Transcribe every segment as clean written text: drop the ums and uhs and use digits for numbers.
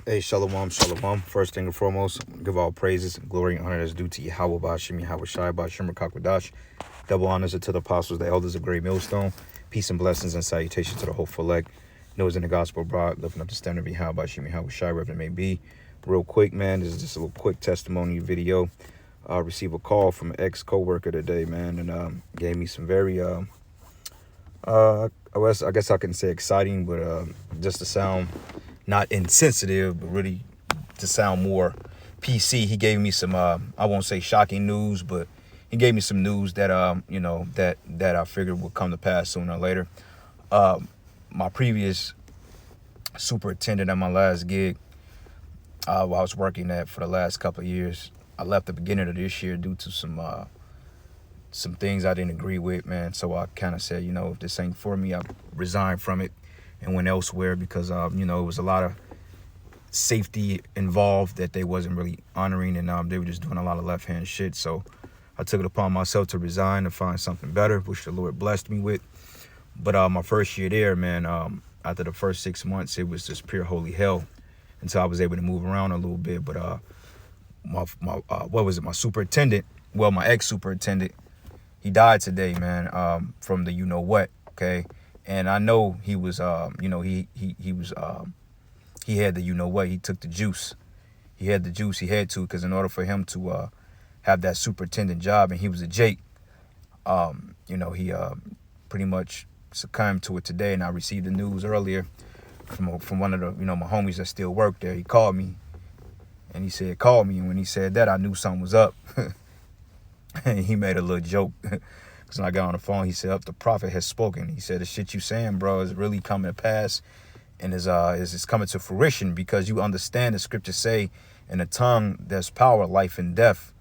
Hey, shalom, shalom. First thing and foremost, give all praises, glory, and honor that's due to Yahweh Bashim, Yahweh Shai, Bashim, Kakwadash. Double honors to the apostles, the elders of Great Millstone. Peace and blessings and salutation to the hopeful elect. Those in the gospel brought, lifting up the standard of Yahweh Bashim, Yahweh Shai, wherever it may be. Real quick, man, this is just a little quick testimony video. I received a call from an ex-co-worker today, man, and gave me some very, I guess I can say exciting, but just to sound not insensitive, but really to sound more PC. He gave me some, I won't say shocking news, but he gave me some news that, that I figured would come to pass sooner or later. My previous superintendent at my last gig, I was working at for the last couple of years. I left the beginning of this year due to some things I didn't agree with, man. So I kind of said, if this ain't for me, I resigned from it and went elsewhere because, it was a lot of safety involved that they wasn't really honoring, and they were just doing a lot of left-hand shit. So I took it upon myself to resign and find something better, which the Lord blessed me with. But my first year there, man, after the first 6 months, it was just pure holy hell until I was able to move around a little bit. But my superintendent, my ex-superintendent, he died today, man, from the you-know-what, okay? And I know he was, he had the you-know-what. He took the juice. He had the juice. He had to, because in order for him to have that superintendent job, and he was a Jake, he pretty much succumbed to it today. And I received the news earlier from one of the, my homies that still work there. He called me, and he said, call me. And when he said that, I knew something was up. And he made a little joke. Because when I got on the phone, he said, the prophet has spoken. He said, the shit you saying, bro, is really coming to pass. And is coming to fruition, because you understand the scriptures say in the tongue there's power, life and death,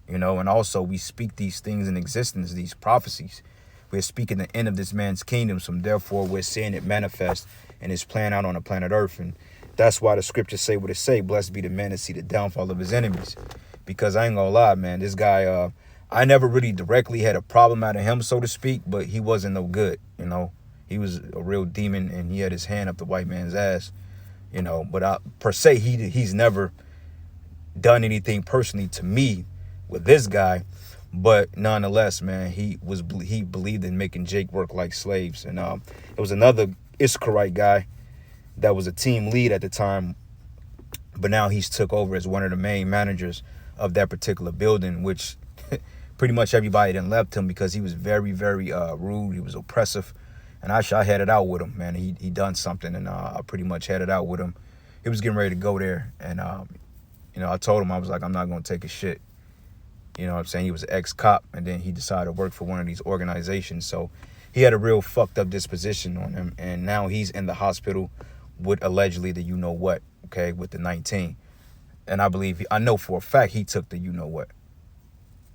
and also we speak these things in existence, these prophecies. We're speaking the end of this man's kingdom, so therefore we're seeing it manifest and it's playing out on the planet Earth. And that's why the scriptures say what it say: blessed be the man to see the downfall of his enemies. Because I ain't gonna lie, man, this guy, I never really directly had a problem out of him, so to speak, but he wasn't no good, He was a real demon, and he had his hand up the white man's ass, But per se, he's never done anything personally to me with this guy. But nonetheless, man, he believed in making Jake work like slaves. And it was another Issacharite guy that was a team lead at the time, but now he's took over as one of the main managers of that particular building, which pretty much everybody then left him because he was very, very rude. He was oppressive. And I had it out with him, man. He done something, and I pretty much had it out with him. He was getting ready to go there, and I told him, I was like, I'm not gonna take a shit. You know what I'm saying? He was an ex-cop, and then he decided to work for one of these organizations. So he had a real fucked up disposition on him, and now he's in the hospital with allegedly the you-know-what, okay, with the 19. And I know for a fact he took the you-know-what.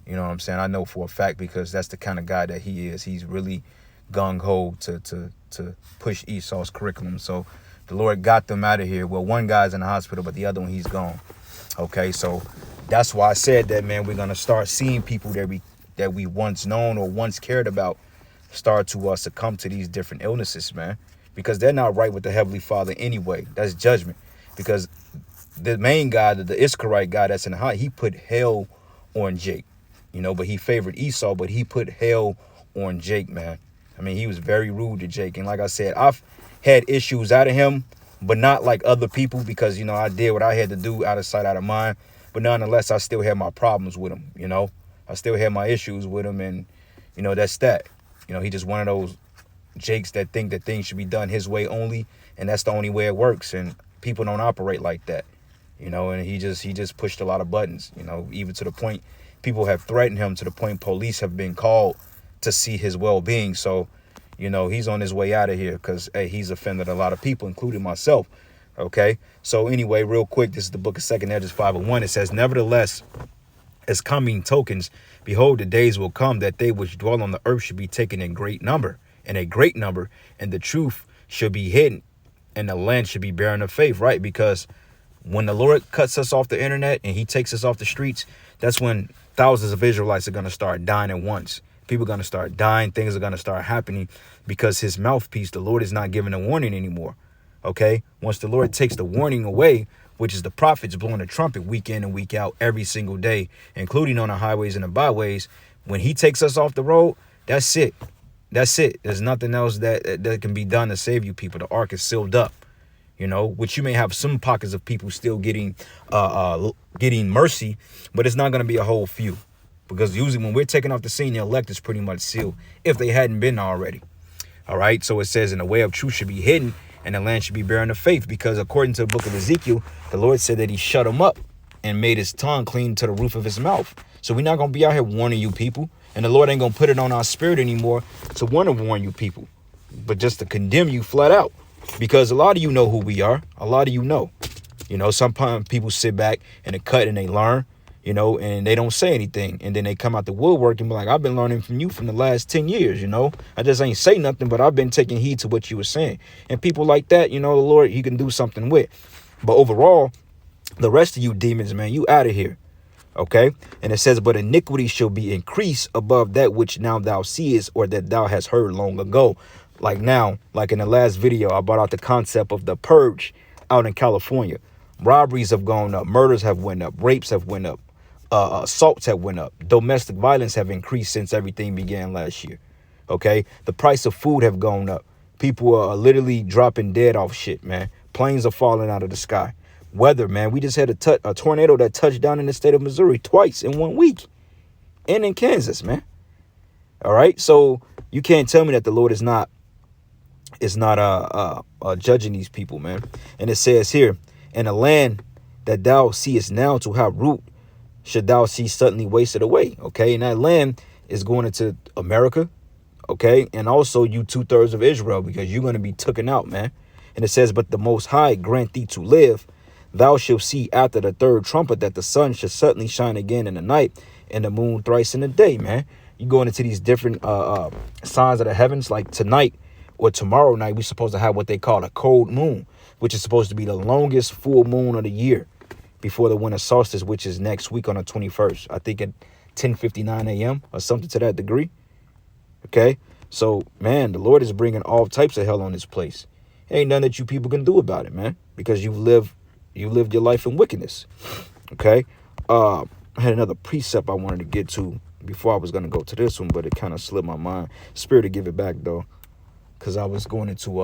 You know what I'm saying? I know for a fact, because that's the kind of guy that he is. He's really gung-ho to push Esau's curriculum. So the Lord got them out of here. Well, one guy's in the hospital, but the other one, he's gone. Okay, so that's why I said that, man, we're going to start seeing people that we once known or once cared about start to succumb to these different illnesses, man, because they're not right with the Heavenly Father anyway. That's judgment. Because the main guy, the Issacharite guy that's in the hospital, he put hell on Jake, but he favored Esau, but he put hell on Jake, man. I mean, he was very rude to Jake. And like I said, I've had issues out of him, but not like other people, because, I did what I had to do, out of sight, out of mind. But nonetheless, I still had my problems with him, I still had my issues with him. And, that's that. He just one of those Jakes that think that things should be done his way only. And that's the only way it works. And people don't operate like that, and he just pushed a lot of buttons, even to the point people have threatened him, to the point police have been called to see his well-being. So, he's on his way out of here, because, hey, he's offended a lot of people, including myself. Okay. So anyway, real quick, this is the book of 2 Esdras 5:1. It says, nevertheless, as coming tokens, behold, the days will come that they which dwell on the earth should be taken in great number, and the truth should be hidden, and the land should be barren of faith, right? Because when the Lord cuts us off the internet and he takes us off the streets, that's when thousands of Israelites are going to start dying at once. People are going to start dying. Things are going to start happening, because his mouthpiece, the Lord, is not giving a warning anymore. Okay. Once the Lord takes the warning away, which is the prophets blowing the trumpet week in and week out every single day, including on the highways and the byways. When he takes us off the road, that's it. That's it. There's nothing else that can be done to save you people. The ark is sealed up, which you may have some pockets of people still getting mercy, but it's not going to be a whole few. Because usually when we're taking off the scene, the elect is pretty much sealed, if they hadn't been already. All right. So it says, and the way of truth should be hidden, and the land should be bearing of faith. Because according to the book of Ezekiel, the Lord said that he shut him up and made his tongue clean to the roof of his mouth. So we're not going to be out here warning you people. And the Lord ain't going to put it on our spirit anymore to want to warn you people, but just to condemn you flat out. Because a lot of you know who we are. A lot of you know. Sometimes people sit back in the cut and they learn, and they don't say anything. And then they come out the woodwork and be like, I've been learning from you from the last 10 years, I just ain't say nothing, but I've been taking heed to what you were saying. And people like that, the Lord, he can do something with. But overall, the rest of you demons, man, you out of here. Okay. And it says, but iniquity shall be increased above that which now thou seest, or that thou hast heard long ago. Like now, like in the last video, I brought out the concept of the purge out in California. Robberies have gone up. Murders have went up. Rapes have went up. Assaults have went up. Domestic violence have increased since everything began last year. Okay. The price of food have gone up. People are literally dropping dead off shit, man. Planes are falling out of the sky. Weather, man. We just had a tornado that touched down in the state of Missouri twice in 1 week. And in Kansas, man. All right. So you can't tell me that the Lord is not judging these people, man. And it says here, and the land that thou seest now to have root, should thou see suddenly wasted away. Okay. And that land is going into America. Okay. And also you 2/3 of Israel, because you're going to be taken out, man. And it says, but the Most High grant thee to live. Thou shalt see after the third trumpet that the sun shall suddenly shine again in the night, and the moon thrice in the day, man. You going into these different signs of the heavens, like tonight or tomorrow night, we're supposed to have what they call a cold moon, which is supposed to be the longest full moon of the year before the winter solstice, which is next week on the 21st. I think at 10:59 a.m. or something to that degree. Okay. So, man, the Lord is bringing all types of hell on this place. Ain't nothing that you people can do about it, man, because you lived your life in wickedness. Okay. I had another precept I wanted to get to before I was going to go to this one, but it kind of slipped my mind. Spirit to give it back, though, because I was going into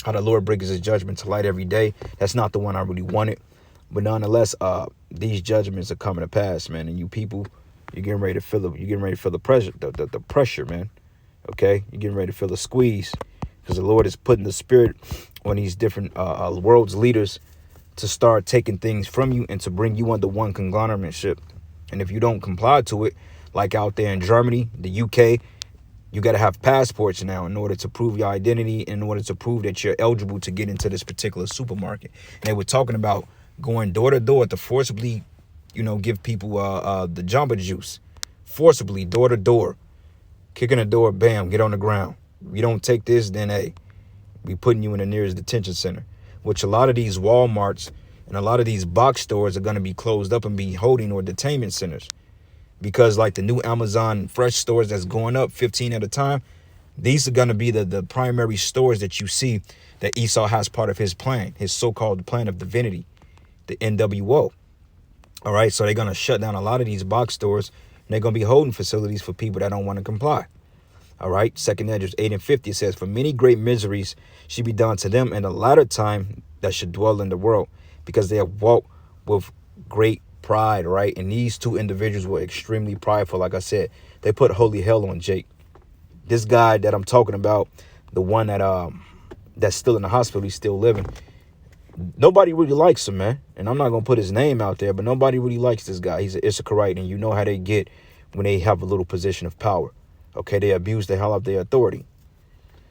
how the Lord brings his judgment to light every day. That's not the one I really wanted. But nonetheless, these judgments are coming to pass, man. And you people, you're getting ready to feel the pressure, the pressure, man. Okay. You're getting ready to feel the squeeze, because the Lord is putting the spirit on these different world's leaders to start taking things from you and to bring you under one conglomerateship. And if you don't comply to it, like out there in Germany, the UK, you got to have passports now in order to prove your identity, in order to prove that you're eligible to get into this particular supermarket. And they were talking about going door to door to forcibly, give people the Jamba Juice, forcibly door to door, kicking the door, bam, get on the ground. If you don't take this, then hey, we putting you in the nearest detention center, which a lot of these Walmarts and a lot of these box stores are going to be closed up and be holding or detainment centers, because like the new Amazon Fresh stores that's going up 15 at a time, these are going to be the primary stores that you see that Esau has part of his plan, his so-called plan of divinity, the NWO. All right. So they're going to shut down a lot of these box stores, and they're going to be holding facilities for people that don't want to comply. All right. 2nd Esdras 8:50 says, for many great miseries should be done to them in the latter time that should dwell in the world, because they have walked with great pride. Right. And these two individuals were extremely prideful. Like I said, they put holy hell on Jake. This guy that I'm talking about, the one that's still in the hospital, he's still living. Nobody really likes him, man. And I'm not going to put his name out there, but nobody really likes this guy. He's an Issacharite, and you know how they get when they have a little position of power. Okay, they abuse the hell out of their authority.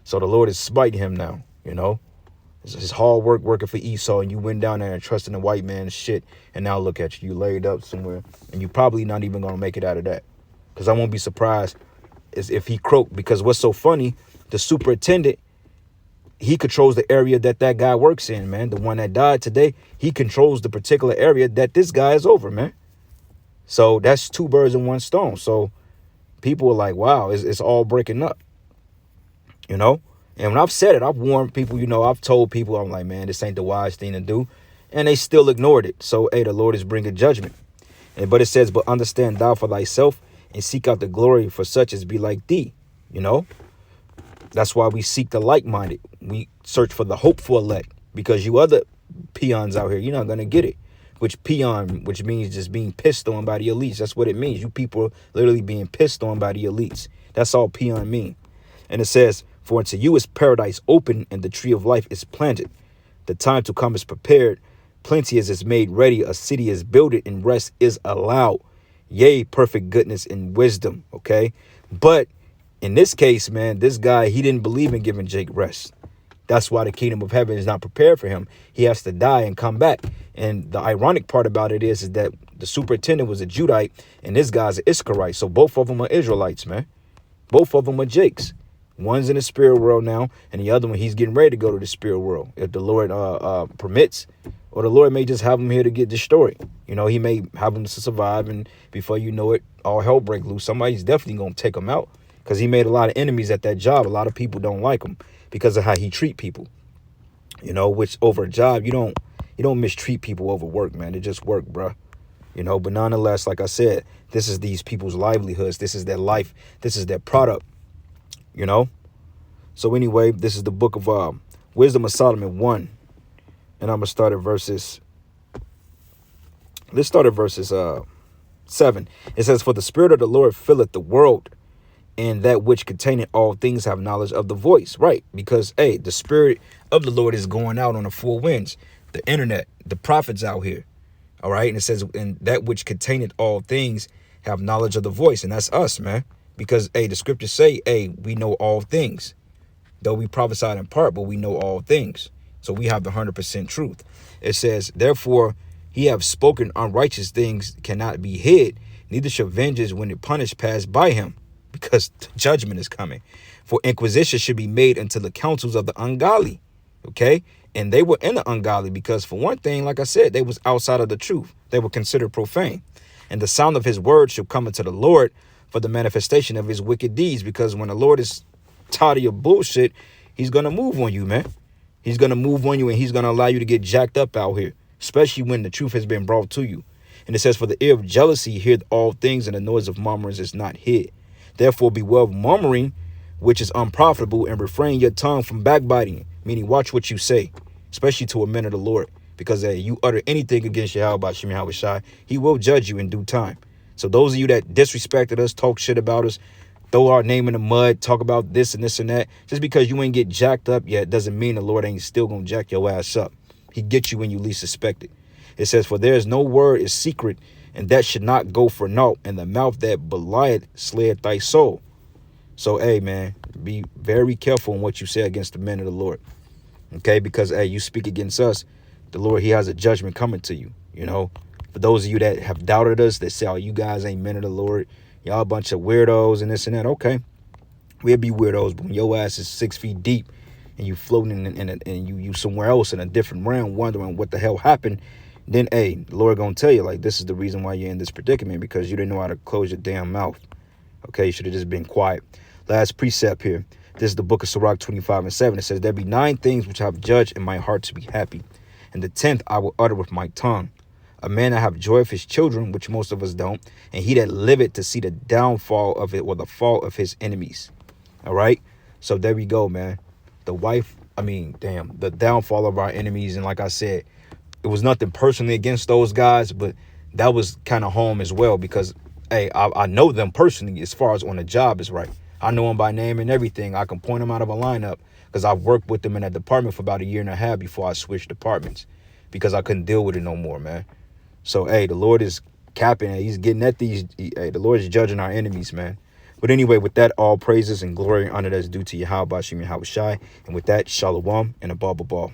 So the Lord is spiting him now, It's his hard work working for Esau, and you went down there and trusting the white man's shit, and now look at you. You laid up somewhere, and you probably not even going to make it out of that. Because I won't be surprised if he croaked, because what's so funny, the superintendent, he controls the area that guy works in, man. The one that died today, he controls the particular area that this guy is over, man. So that's 2 birds in 1 stone. So people are like, wow, it's all breaking up, And when I've said it, I've warned people, I've told people, I'm like, man, this ain't the wise thing to do. And they still ignored it. So, hey, the Lord is bringing judgment. But it says, but understand thou for thyself and seek out the glory for such as be like thee. You know, that's why we seek the like-minded. We search for the hopeful elect, because you other peons out here, you're not going to get it. Which peon, which means just being pissed on by the elites. That's what it means. You people literally being pissed on by the elites. That's all peon mean. And it says, for unto you is paradise open and the tree of life is planted. The time to come is prepared. Plenty is made ready. A city is builded and rest is allowed. Yea, perfect goodness and wisdom. Okay. But in this case, man, this guy, he didn't believe in giving Jake rest. That's why the kingdom of heaven is not prepared for him. He has to die and come back. And the ironic part about it is that the superintendent was a Judite and this guy's an Ischarite. So both of them are Israelites, man. Both of them are Jakes. One's in the spirit world now, and the other one, he's getting ready to go to the spirit world if the Lord permits, or the Lord may just have him here to get destroyed. You know, he may have him to survive, and before you know it, all hell break loose. Somebody's definitely going to take him out because he made a lot of enemies at that job. A lot of people don't like him because of how he treat people. You know, which over a job, you don't mistreat people over work, man. It just work, bruh. You know, but nonetheless, like I said, this is these people's livelihoods. This is their life. This is their product. You know, so anyway, this is the book of Wisdom of Solomon 1, and I'm gonna start at verses. Let's start at verses 7. It says, "For the spirit of the Lord filleth the world, and that which containeth all things have knowledge of the voice." Right, because hey, the spirit of the Lord is going out on the four winds, the internet, the prophets out here. All right, and it says, "And that which containeth all things have knowledge of the voice," and that's us, man. Because, hey, the scriptures say, hey, we know all things. Though we prophesied in part, but we know all things. So we have the 100% truth. It says, "Therefore, he have spoken unrighteous things cannot be hid. Neither shall vengeance when it punished pass by him." Because the judgment is coming. "For inquisition should be made unto the counsels of the ungodly." Okay. And they were in the ungodly because, for one thing, like I said, they was outside of the truth. They were considered profane. "And the sound of his word shall come unto the Lord for the manifestation of his wicked deeds." Because when the Lord is tired of your bullshit, he's going to move on you, man. He's going to move on you, and he's going to allow you to get jacked up out here, especially when the truth has been brought to you. And it says, "For the ear of jealousy heareth all things, and the noise of murmurers is not hid. Therefore beware of murmuring, which is unprofitable, and refrain your tongue from backbiting." Meaning, watch what you say, especially to a man of the Lord. Because you utter anything against Yahweh Shem Yahweh Shai, he will judge you in due time. So those of you that disrespected us, talk shit about us, throw our name in the mud, talk about this and this and that, just because you ain't get jacked up yet doesn't mean the Lord ain't still gonna jack your ass up. He gets you when you least suspect it. It says, "For there is no word is secret, and that should not go for naught, and the mouth that belieth slayeth thy soul." So, hey, man, be very careful in what you say against the men of the Lord. Okay, because hey, you speak against us, the Lord, he has a judgment coming to you, you know. For those of you that have doubted us, that say, "Oh, you guys ain't men of the Lord, y'all a bunch of weirdos and this and that." Okay, we'll be weirdos, but when your ass is 6 feet deep and you floating and you somewhere else in a different realm, wondering what the hell happened, then hey, the Lord gonna tell you, like, this is the reason why you're in this predicament, because you didn't know how to close your damn mouth. Okay, you should have just been quiet. Last precept here. This is the book of Sirach 25:7. It says, "There be 9 things which I have judged in my heart to be happy, and the 10th I will utter with my tongue. A man that have joy of his children," which most of us don't, "and he that liveth to see the downfall of it, or the fall of his enemies." All right. So there we go, man. The downfall of our enemies. And like I said, it was nothing personally against those guys, but that was kind of home as well, because, hey, I know them personally as far as on the job is right. I know them by name and everything. I can point them out of a lineup because I've worked with them in that department for about 1.5 years before I switched departments because I couldn't deal with it no more, man. So, hey, the Lord is capping and he's getting at these. Hey, the Lord is judging our enemies, man. But anyway, with that, all praises and glory and honor that's due to Yahweh Shem Yahweh Shai. And with that, shalom and a ball.